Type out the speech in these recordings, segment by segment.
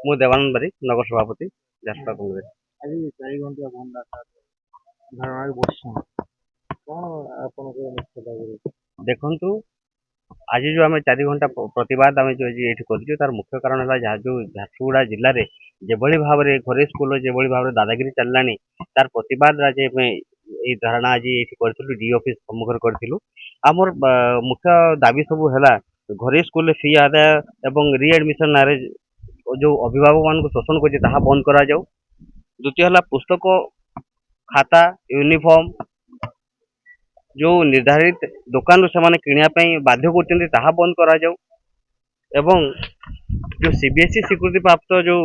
ମୁଁ ଦେବାନନ୍ଦ ବାରିକ ନଗର ସଭାପତି ଝାରସୁଗୁଡ଼ା କଂଗ୍ରେସ। ଆଜି 4 ଘଣ୍ଟିଆ ବନ୍ଦ ଧାରଣାରେ ବସିଛନ୍ତି କ'ଣ ଆପଣଙ୍କ ମୁଖ୍ୟ ଦାବି? ଦେଖନ୍ତୁ, ଆଜି ଯୋଉ ଆମେ 4 ଘଣ୍ଟା ପ୍ରତିବାଦ ଆମେ ଯୋଉ ଏଠି କରିଛୁ ତାର ମୁଖ୍ୟ କାରଣ ହେଲା ଯାହା ଯୋଉ ଝାରସୁଗୁଡ଼ା ଜିଲ୍ଲାରେ ଯେଭଳି ଭାବରେ ଘରୋଇ ସ୍କୁଲରେ ଯେଭଳି ଭାବରେ ଦାଦାଗିରି ଚାଲିଲାଣି ତାର ପ୍ରତିବାଦ ଆଜି ଆମେ ଏଇ ଧାରଣା ଆଜି ଏଠି କରିଥିଲୁ, ଡି ଅଫିସ ସମ୍ମୁଖରେ କରିଥିଲୁ। ଆମର ମୁଖ୍ୟ ଦାବି ସବୁ ହେଲା ଘରୋଇ ସ୍କୁଲରେ ଫି ଆଦାୟ ଏବଂ ରିଆଡମିସନ ନାଁରେ ଯୋଉ ଅଭିଭାବକ ମାନଙ୍କୁ ଶୋଷଣ କରୁଛି ତାହା ବନ୍ଦ କରାଯାଉ। ଦ୍ୱିତୀୟ ହେଲା ପୁସ୍ତକ, ଖାତା, ୟୁନିଫର୍ମ ଯୋଉ ନିର୍ଦ୍ଧାରିତ ଦୋକାନରୁ ସେମାନେ କିଣିବା ପାଇଁ ବାଧ୍ୟ କରୁଛନ୍ତି ତାହା ବନ୍ଦ କରାଯାଉ ଏବଂ ଯୋଉ ସିବିଏସ୍ଇ ସ୍ୱୀକୃତି ପ୍ରାପ୍ତ ଯୋଉ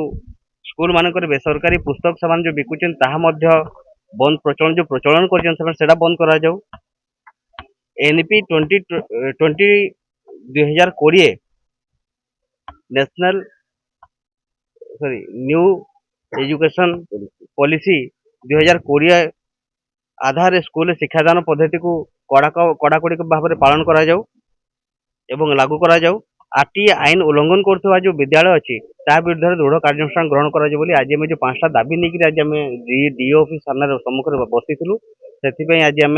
ସ୍କୁଲ ମାନଙ୍କରେ ବେସରକାରୀ ପୁସ୍ତକ ସେମାନେ ଯୋଉ ବିକୁଛନ୍ତି ତାହା ମଧ୍ୟ ବନ୍ଦ ଯୋଉ ପ୍ରଚଳନ କରିଛନ୍ତି ସେମାନେ ସେଟା ବନ୍ଦ କରାଯାଉ। ଏନ୍ପି 2020 ନ୍ୟାସନାଲ ନ୍ୟू एजुकेशन पॉलिसी 2020 आधार स्कूल शिक्षादान पद्धति को कड़ाकड़ी भाव में पालन करा जाऊ एवं लागू करा जाऊ। आरटीए आईन उल्लंघन करथवा जो विद्यालय अच्छी ता विरुद्ध दृढ़ कार्यानुष्ठान ग्रहण करा जाऊ बोली आज आम जो 5टा दाबी नहीं आज आम डीओ ऑफिस सामने सम्मुख बसिलु से आज आम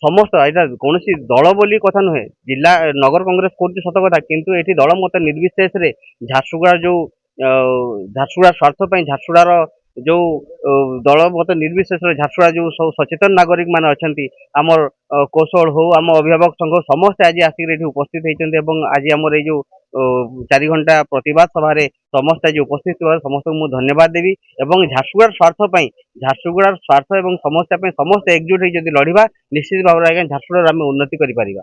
समस्त यहाँ कौन दल बोली कथा नुहे जिला नगर कांग्रेस कर सत कथा किंतु ये दल मत निर्विशेष झारसुगुड़ा जो झारसुगुड़ा स्वार्थ झारसुगुड़ार जो दल मत निर्विशेष झारसुगुड़ा जो सब सचेतन नागरिक मान अच्छा आमर कौशल हो आम अभिभावक संघ समस्ते आज आसिक उपस्थित होती आज आमर ये 4 घंटा प्रतिवाद सभा समस्त आज उपस्थित समस्त को धन्यवाद देवी और झारसुगुड़ार स्वार्थ और समस्या समस्त एकजुट हो लड़वा निश्चित भाव में झारसुगुड़ार आम उन्नति करिपरिबा।